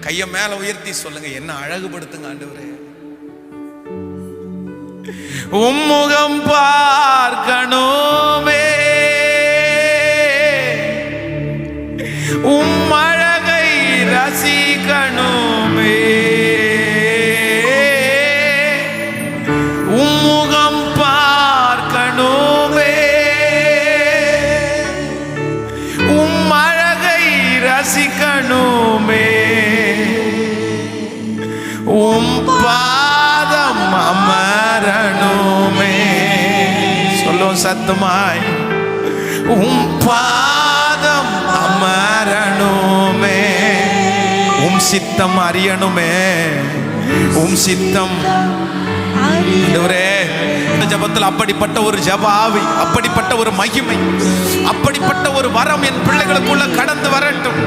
கையை மேல உயர்த்தி சொல்லுங்க, என்ன அழகுபடுத்துங்க ஆண்டவரே. உம்முகம் பார்க்கணுமே, உம் அழகை ரசிக்கணுமே, உம்முகம் பார்க்கணுமே, உம் அழகை ரசிக்கணுமே, உம் பாதம் அமரணுமே. சொல்லும் சத்தமாய், உம் பாதம் அமரணுமே, உம் சித்தம் அறியணுமே, உம் சித்தம். ஆண்டவரே, இந்த ஜபத்தில் அப்படிப்பட்ட ஒரு ஜப ஆவி, அப்படிப்பட்ட ஒரு மகிமை, அப்படிப்பட்ட ஒரு வரம் என் பிள்ளைகளுக்குள்ள கடந்து வரட்டும்.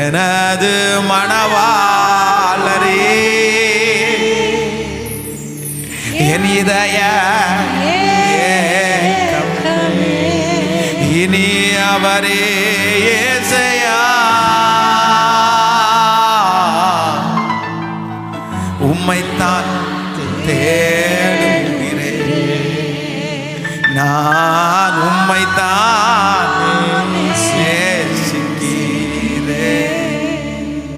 எனது மணவாளரே, என் இதய இனி அவரே இயேசையா, உம்மைத்தான் தேடுகிறேன், நான் உம்மைத்தான்